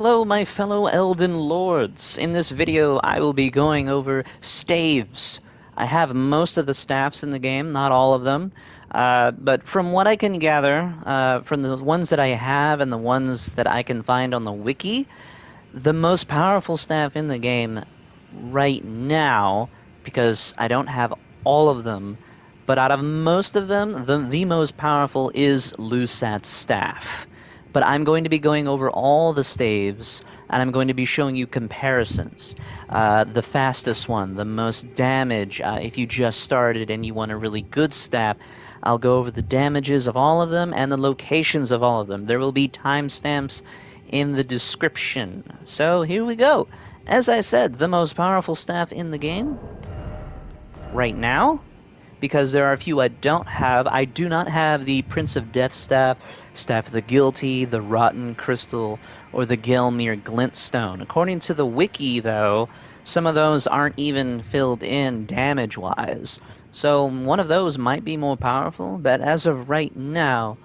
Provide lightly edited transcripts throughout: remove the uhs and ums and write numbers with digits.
Hello, my fellow Elden Lords. In this video, I will be going over staves. I have most of the staffs in the game, not all of them, but from what I can gather, from the ones that I have and the ones that I can find on the wiki, the most powerful staff in the game right now, because I don't have all of them, but out of most of them, the most powerful is Lusat's staff. But I'm going to be going over all the staves, and I'm going to be showing you comparisons. The fastest one, the most damage, if you just started and you want a really good staff, I'll go over the damages of all of them and the locations of all of them. There will be timestamps in the description. So here we go. As I said, the most powerful staff in the game right now, because there are a few I don't have. I do not have the Prince of Death staff, Staff of the Guilty, the Rotten Crystal, or the Gelmir Glintstone. According to the wiki, though, some of those aren't even filled in damage-wise. So one of those might be more powerful, but as of right now,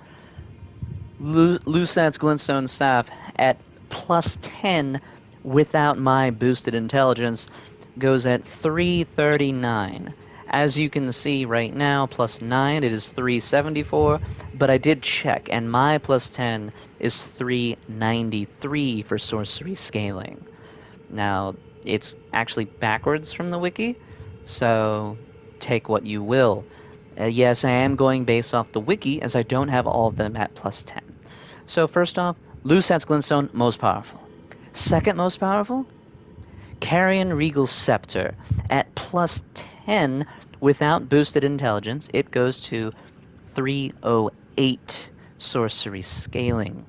Lusat's Glintstone staff at plus 10 without my boosted intelligence goes at 339. As you can see right now, plus 9, it is 374, but I did check, and my plus 10 is 393 for sorcery scaling. Now, it's actually backwards from the wiki, so take what you will. Yes, I am going based off the wiki, as I don't have all of them at plus 10. So first off, Lusat's Glintstone, most powerful. Second most powerful, Carian Regal Scepter. At plus 10, without boosted intelligence, it goes to 308 sorcery scaling.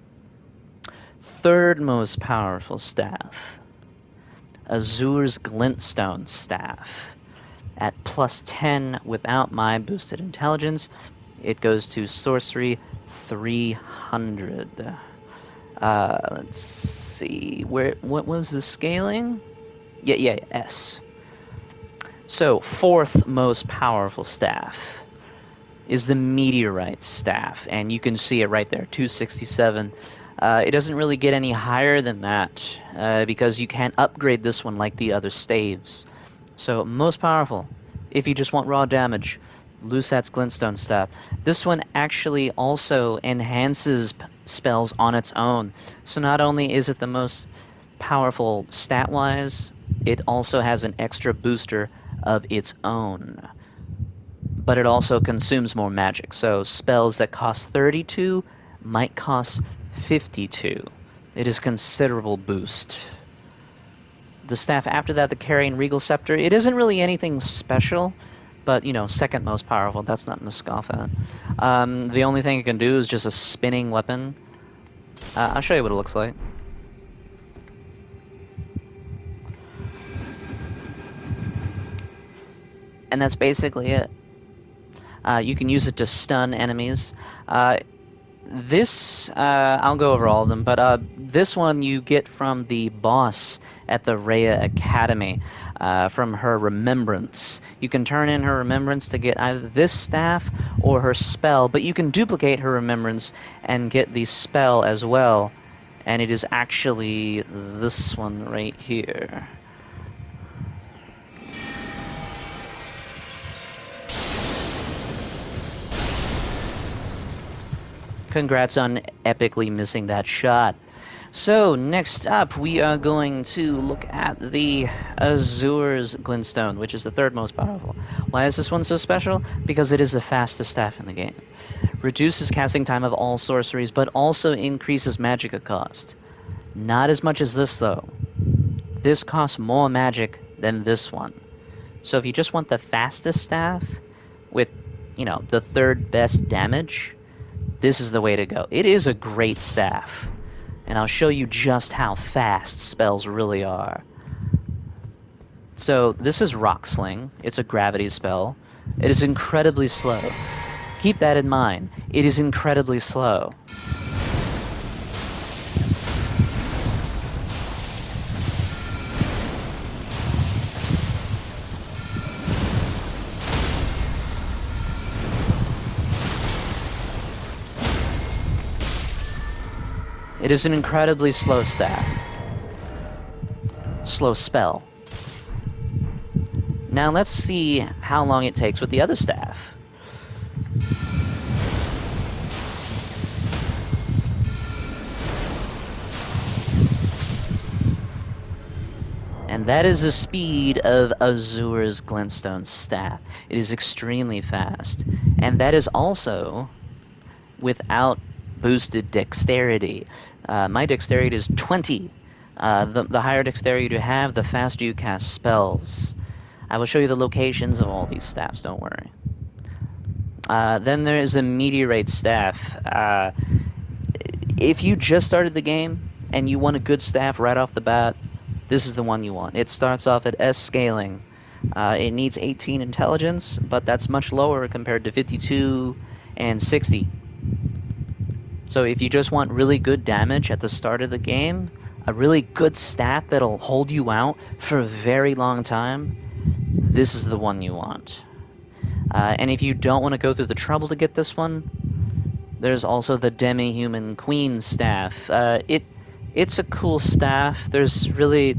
Third most powerful staff, Azure's Glintstone staff. At plus 10, without my boosted intelligence, it goes to sorcery 300. Let's see, what was the scaling? Yeah, S. So, fourth most powerful staff is the Meteorite Staff, and you can see it right there, 267. It doesn't really get any higher than that, because you can't upgrade this one like the other staves. So, most powerful, if you just want raw damage, Lusat's Glintstone Staff. This one actually also enhances spells on its own. So not only is it the most powerful stat-wise, it also has an extra booster of its own. But it also consumes more magic, so spells that cost 32 might cost 52. It is considerable boost. The staff after that, the Carian Regal Scepter, it isn't really anything special, but, you know, second most powerful, that's nothing to scoff at. The only thing it can do is just a spinning weapon. I'll show you what it looks like. And that's basically it. You can use it to stun enemies. I'll go over all of them, but this one you get from the boss at the Rhea Academy, from her remembrance. You can turn in her remembrance to get either this staff or her spell, but you can duplicate her remembrance and get the spell as well, and it is actually this one right here. Congrats on epically missing that shot. So, next up, we are going to look at the Azure's Glintstone, which is the third most powerful. Why is this one so special? Because it is the fastest staff in the game. Reduces casting time of all sorceries, but also increases magic cost. Not as much as this, though. This costs more magic than this one. So if you just want the fastest staff, with, you know, the third best damage, this is the way to go. It is a great staff, and I'll show you just how fast spells really are. So this is Rock Sling. It's a gravity spell. It is incredibly slow. Keep that in mind. It is incredibly slow. It is an incredibly slow staff. slow spell. Now let's see how long it takes with the other staff. And that is the speed of Azure's Glintstone staff. It is extremely fast. And that is also without boosted dexterity. My dexterity is 20. The higher dexterity you have, the faster you cast spells. I will show you the locations of all these staffs, don't worry. Then there is a Meteorite Staff. If you just started the game and you want a good staff right off the bat, this is the one you want. It starts off at S scaling. It needs 18 intelligence, but that's much lower compared to 52 and 60. So if you just want really good damage at the start of the game, a really good staff that'll hold you out for a very long time, this is the one you want. And if you don't want to go through the trouble to get this one, there's also the Demi-Human Queen Staff. It's a cool staff. There's really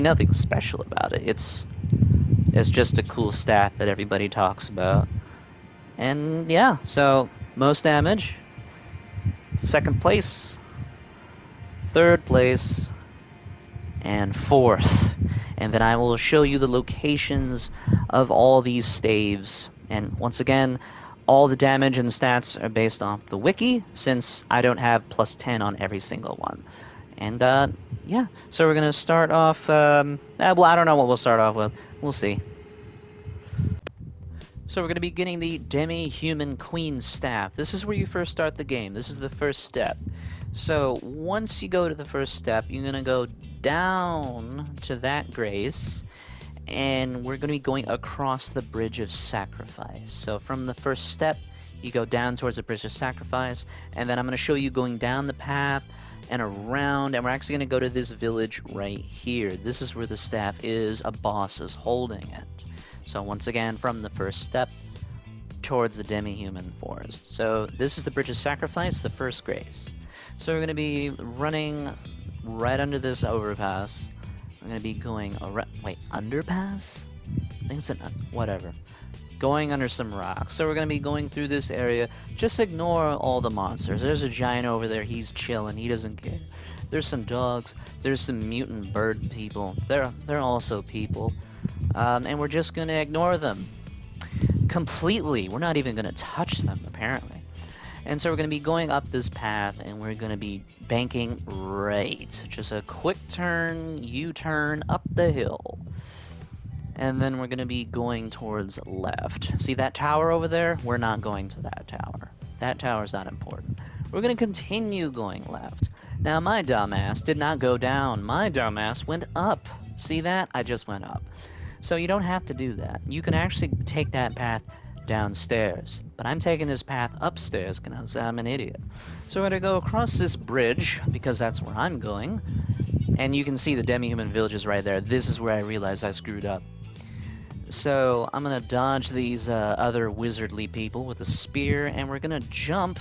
nothing special about it. It's just a cool staff that everybody talks about. And yeah, so most damage, second place, third place, and fourth. And then I will show you the locations of all these staves. And once again, all the damage and stats are based off the wiki, since I don't have plus 10 on every single one. And yeah, so we're going to start off, well, I don't know what we'll start off with. We'll see. So we're going to be getting the Demi-Human Queen Staff. This is where you first start the game. This is the first step. So once you go to the first step, you're going to go down to that grace, and we're going to be going across the Bridge of Sacrifice. So from the first step, you go down towards the Bridge of Sacrifice, and then I'm going to show you going down the path and around, and we're actually going to go to this village right here. This is where the staff is. A boss is holding it. So once again, from the first step towards the Demi-Human Forest. So this is the Bridge of Sacrifice, the first grace. So we're going to be running right under this overpass. I'm going to be going around... Wait, underpass? I think it's an... whatever. Going under some rocks. So we're going to be going through this area. Just ignore all the monsters. There's a giant over there. He's chilling. He doesn't care. There's some dogs. There's some mutant bird people. They're also people. And we're just going to ignore them completely. We're not even going to touch them, apparently. And so we're going to be going up this path, and we're going to be banking right. Just a quick turn, U-turn, up the hill. And then we're going to be going towards left. See that tower over there? We're not going to that tower. That tower's not important. We're going to continue going left. Now, my dumbass did not go down. My dumbass went up. See that? I just went up. So you don't have to do that. You can actually take that path downstairs. But I'm taking this path upstairs because I'm an idiot. So we're going to go across this bridge, because that's where I'm going. And you can see the Demi-Human villages right there. This is where I realized I screwed up. So I'm going to dodge these other wizardly people with a spear, and we're going to jump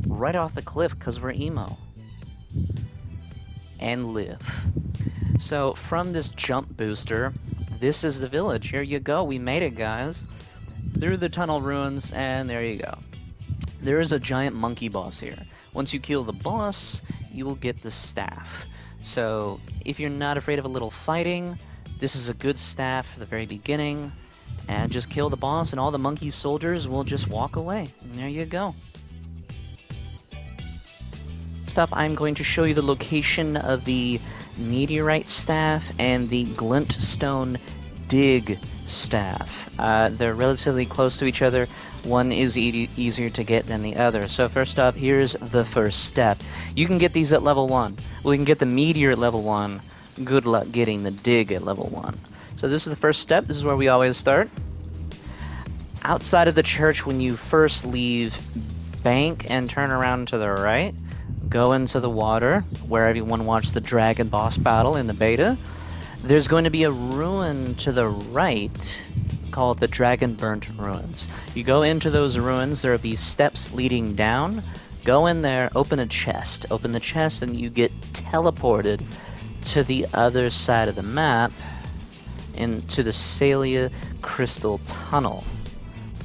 right off the cliff because we're emo. And live. So from this jump booster, this is the village. Here you go. We made it, guys. Through the tunnel ruins, and there you go. There is a giant monkey boss here. Once you kill the boss, you will get the staff. So if you're not afraid of a little fighting, this is a good staff for the very beginning. And just kill the boss, and all the monkey soldiers will just walk away. And there you go. Next up, I'm going to show you the location of the Meteorite Staff and the Glintstone Dig Staff. They're relatively close to each other. One is easier to get than the other. So first up, here's the first step. You can get these at level 1. Well, you can get the Meteor at level 1. Good luck getting the Dig at level 1. So this is the first step. This is where we always start. Outside of the church, when you first leave, bank and turn around to the right. Go into the water, where everyone watched the dragon boss battle in the beta. There's going to be a ruin to the right called the Dragon Burnt Ruins. You go into those ruins, there will be steps leading down. Go in there, open a chest. Open the chest, and you get teleported to the other side of the map, into the Celia Crystal Tunnel.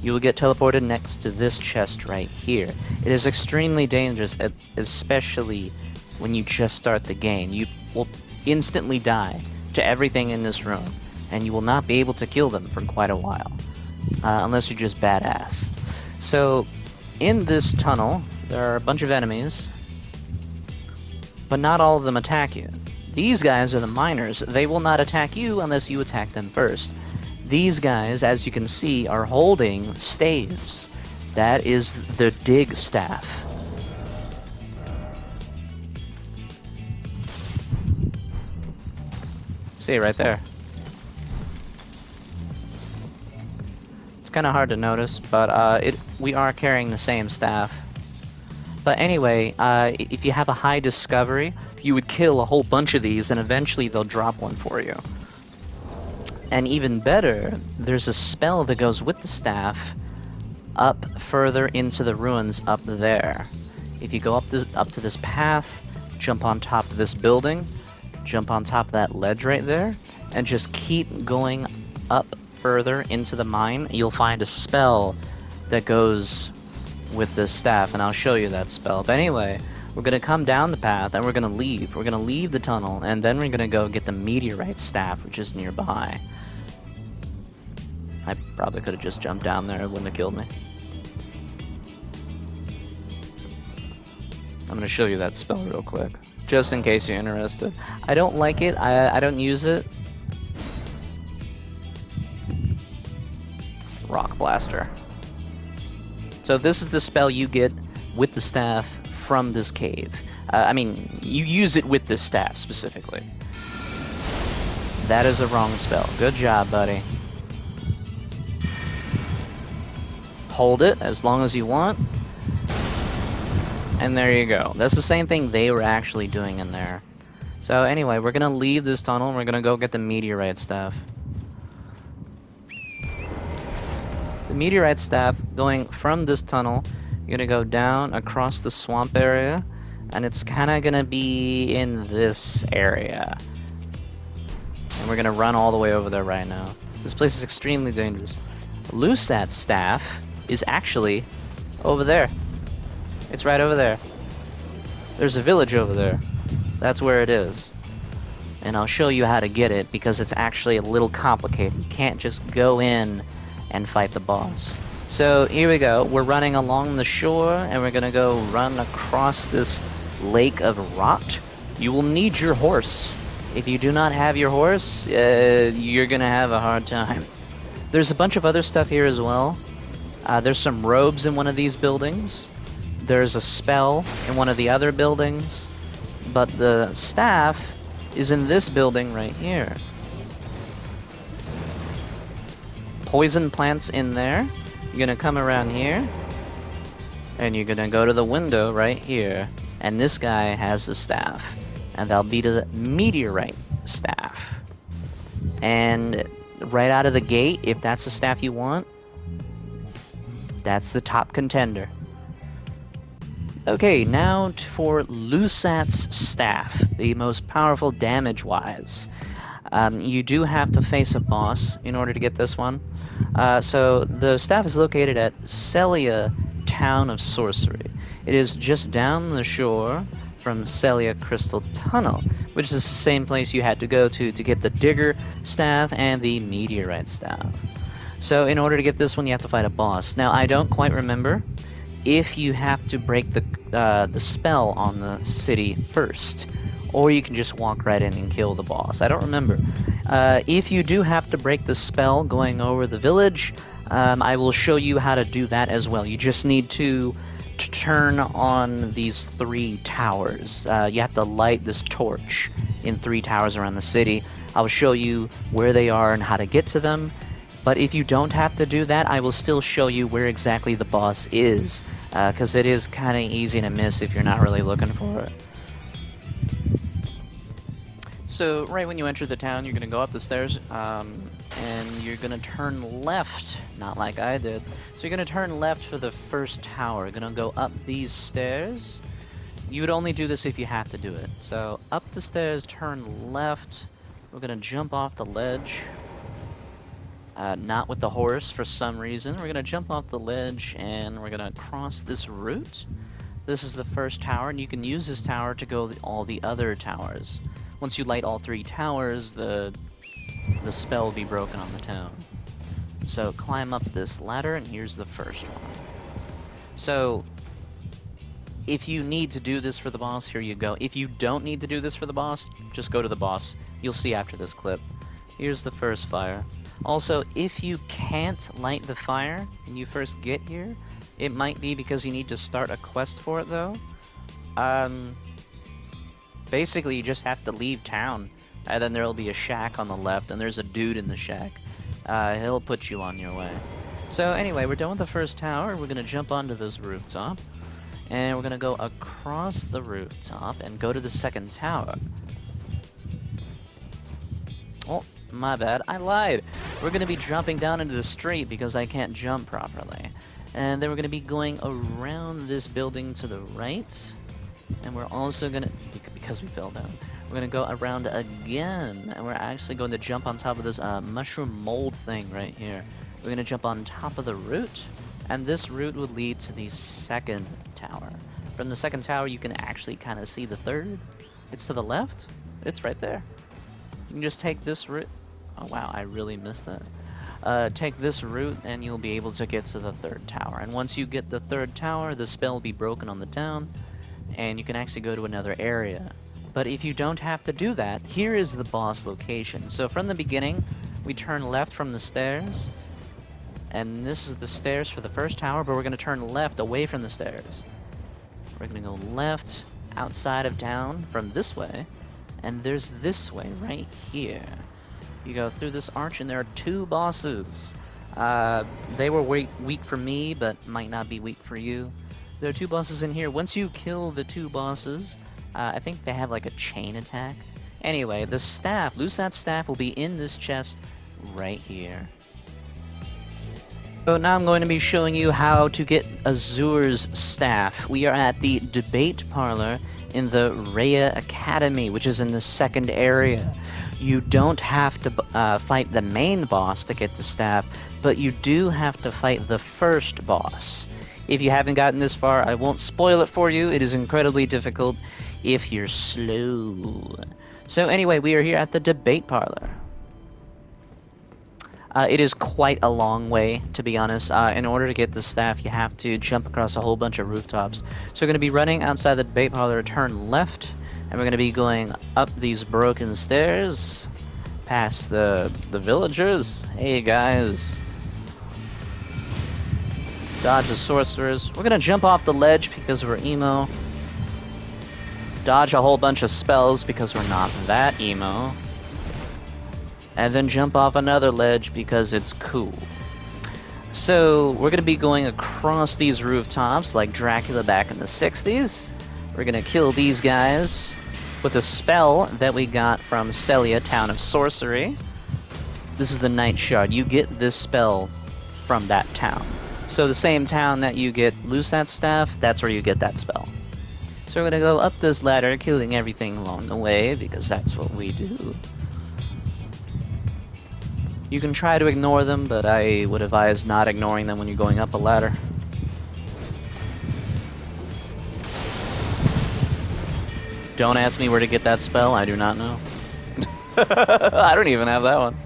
You will get teleported next to this chest right here. It is extremely dangerous, especially when you just start the game. You will instantly die to everything in this room, and you will not be able to kill them for quite a while, unless you're just badass. So, in this tunnel, there are a bunch of enemies, but not all of them attack you. These guys are the miners. They will not attack you unless you attack them first. These guys, as you can see, are holding staves. That is the dig staff. See it right there. It's kind of hard to notice, but we are carrying the same staff. But anyway, if you have a high discovery, you would kill a whole bunch of these, and eventually they'll drop one for you. And even better, there's a spell that goes with the staff up further into the ruins up there. If you go up to this path, jump on top of this building, jump on top of that ledge right there, and just keep going up further into the mine, you'll find a spell that goes with this staff, and I'll show you that spell. But anyway, we're going to come down the path, and we're going to leave. We're going to leave the tunnel, and then we're going to go get the Meteorite Staff, which is nearby. I probably could have just jumped down there, it wouldn't have killed me. I'm going to show you that spell real quick, just in case you're interested. I don't like it, I don't use it. Rock Blaster. So this is the spell you get with the staff from this cave. I mean, you use it with this staff specifically. That is a wrong spell. Good job, buddy. Hold it as long as you want. And there you go. That's the same thing they were actually doing in there. So anyway, we're gonna leave this tunnel and we're gonna go get the Meteorite Staff. The Meteorite Staff, going from this tunnel, you're gonna go down across the swamp area, and it's kinda gonna be in this area. And we're gonna run all the way over there right now. This place is extremely dangerous. Lusat's staff is actually over there. It's right over there. There's a village over there. That's where it is. And I'll show you how to get it, because it's actually a little complicated. You can't just go in and fight the boss. So here we go. We're running along the shore, and we're gonna go run across this lake of rot. You will need your horse. If you do not have your horse, you're gonna have a hard time. There's a bunch of other stuff here as well. There's some robes in one of these buildings. There's a spell in one of the other buildings. But the staff is in this building right here. Poison plants in there. You're gonna come around here, and you're gonna go to the window right here, and this guy has the staff, and that'll be the Meteorite Staff. And right out of the gate, if that's the staff you want, that's the top contender. Okay, now for Lusat's staff, the most powerful damage-wise. You do have to face a boss in order to get this one. So the staff is located at Celia Town of Sorcery. It is just down the shore from Celia Crystal Tunnel, which is the same place you had to go to get the Digger Staff and the Meteorite Staff. So in order to get this one, you have to fight a boss. Now, I don't quite remember if you have to break the spell on the city first, or you can just walk right in and kill the boss. I don't remember. If you do have to break the spell going over the village, I will show you how to do that as well. You just need to turn on these 3 towers. You have to light this torch in 3 towers around the city. I'll show you where they are and how to get to them. But if you don't have to do that, I will still show you where exactly the boss is, because it is kind of easy to miss if you're not really looking for it. So right when you enter the town, you're going to go up the stairs, and you're going to turn left, not like I did. So you're going to turn left for the first tower. You're going to go up these stairs, You would only do this if you have to do it. So, up the stairs, turn left. We're gonna jump off the ledge. Not with the horse for some reason. We're gonna jump off the ledge and we're gonna cross this route. This is the first tower, and you can use this tower to go all the other towers. Once you light all 3 towers, the spell will be broken on the town. So climb up this ladder, and here's the first one. So if you need to do this for the boss, here you go. If you don't need to do this for the boss, just go to the boss. You'll see after this clip. Here's the first fire. Also, if you can't light the fire when you first get here, it might be because you need to start a quest for it, though. Basically, you just have to leave town, and then there'll be a shack on the left, and there's a dude in the shack. He'll put you on your way. So anyway, we're done with the first tower. We're gonna jump onto this rooftop, and we're gonna go across the rooftop and go to the second tower. Oh, my bad, I lied. We're gonna be dropping down into the street because I can't jump properly. And then we're gonna be going around this building to the right. And we're also gonna, because we fell down, we're gonna go around again. And we're actually going to jump on top of this mushroom mold thing right here. We're gonna jump on top of the root. And this route would lead to the second tower. From the second tower, you can actually kind of see the third. It's to the left. It's right there. You can just take this route. Oh wow, I really missed that. Take this route and you'll be able to get to the third tower. And once you get the third tower, the spell will be broken on the town, and you can actually go to another area. But if you don't have to do that, here is the boss location. So from the beginning, we turn left from the stairs, and this is the stairs for the first tower, but we're going to turn left away from the stairs. We're going to go left outside of town from this way, and there's this way right here. You go through this arch, and there are 2 bosses. They were weak for me, but might not be weak for you. There are 2 bosses in here. Once you kill the 2 bosses, I think they have like a chain attack. Anyway, the staff, Lusat's staff, will be in this chest right here. So now I'm going to be showing you how to get Azure's staff. We are at the debate parlor in the Rhea Academy, which is in the second area. You don't have to fight the main boss to get the staff, but you do have to fight the first boss. If you haven't gotten this far, I won't spoil it for you. It is incredibly difficult if you're slow. So anyway, we are here at the debate parlor. It is quite a long way, to be honest. In order to get the staff, you have to jump across a whole bunch of rooftops. So we're going to be running outside the debate parlor, turn left, and we're going to be going up these broken stairs, past the villagers. Hey guys. Dodge the sorcerers. We're going to jump off the ledge because we're emo. Dodge a whole bunch of spells because we're not that emo. And then jump off another ledge because it's cool. So we're going to be going across these rooftops like Dracula back in the 60s. We're going to kill these guys with a spell that we got from Celia, Town of Sorcery. This is the Night Shard. You get this spell from that town. So the same town that you get Lusat's staff, that's where you get that spell. So we're going to go up this ladder, killing everything along the way, because that's what we do. You can try to ignore them, but I would advise not ignoring them when you're going up a ladder. Don't ask me where to get that spell, I do not know. I don't even have that one.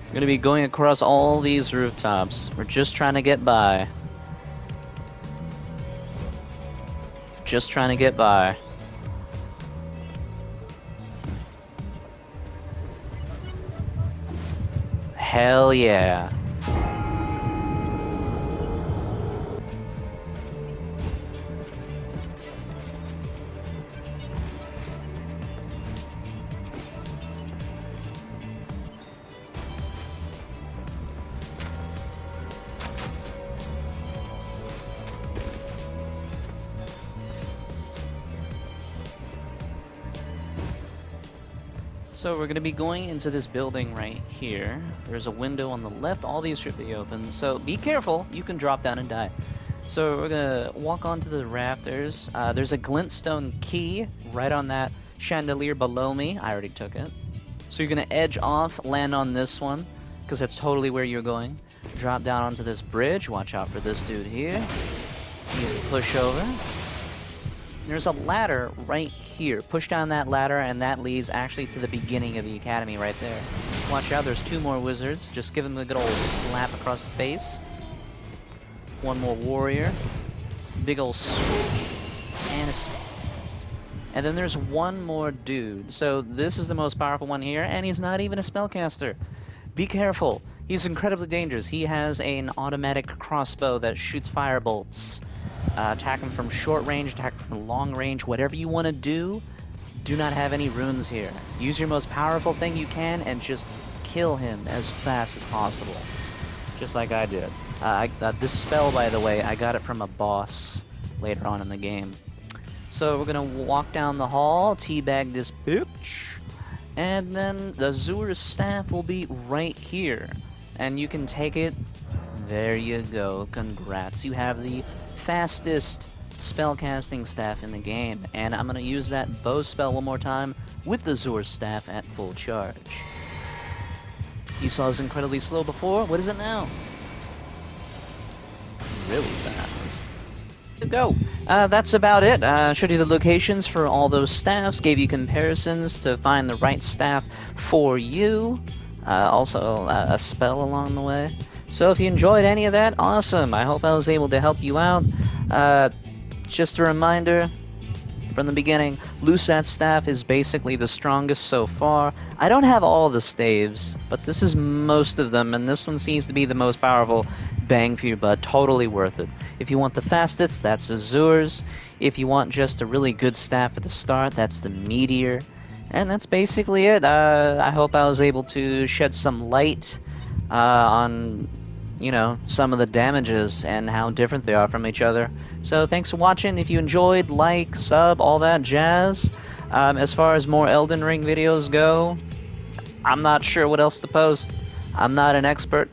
We're gonna be going across all these rooftops. We're just trying to get by. Just trying to get by. Hell yeah. So we're going to be going into this building right here. There's a window on the left. All these should be open. So be careful. You can drop down and die. So we're gonna walk onto the rafters. There's a glintstone key right on that chandelier below me. I already took it. So you're gonna edge off, land on this one, because that's totally where you're going. Drop down onto this bridge. Watch out for this dude here. Use a pushover. There's a ladder right here. Push down that ladder, and that leads actually to the beginning of the academy right there. Watch out, there's 2 more wizards. Just give them a good old slap across the face. 1 more warrior. Big old switch. And then there's 1 more dude. So this is the most powerful one here, and he's not even a spellcaster. Be careful. He's incredibly dangerous. He has an automatic crossbow that shoots firebolts. Attack him from short range, attack from long range, whatever you want to do. Do not have any runes here. Use your most powerful thing you can and just kill him as fast as possible. Just like I did. This spell, by the way, I got it from a boss later on in the game. So we're gonna walk down the hall, teabag this bitch, and then the Azure Staff will be right here. And you can take it. There you go. Congrats. You have the fastest spellcasting staff in the game. And I'm gonna use that bow spell one more time with the Azure Staff at full charge. You saw this incredibly slow before. What is it now? Really fast. Go. That's about it. Showed you the locations for all those staffs, gave you comparisons to find the right staff for you. Also, a spell along the way. So if you enjoyed any of that, awesome. I hope I was able to help you out. Just a reminder from the beginning, Lusat's staff is basically the strongest so far. I don't have all the staves, but this is most of them, and this one seems to be the most powerful. Bang for your buck, totally worth it. If you want the fastest, that's Azure's. If you want just a really good staff at the start, that's the Meteor. And that's basically it. I hope I was able to shed some light on, you know, some of the damages and how different they are from each other. So thanks for watching. If you enjoyed, like, sub, all that jazz. As far as more Elden Ring videos go, I'm not sure what else to post. I'm not an expert.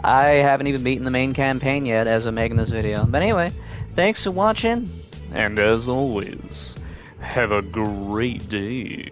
I haven't even beaten the main campaign yet as I'm making this video. But anyway, thanks for watching. And as always, have a great day.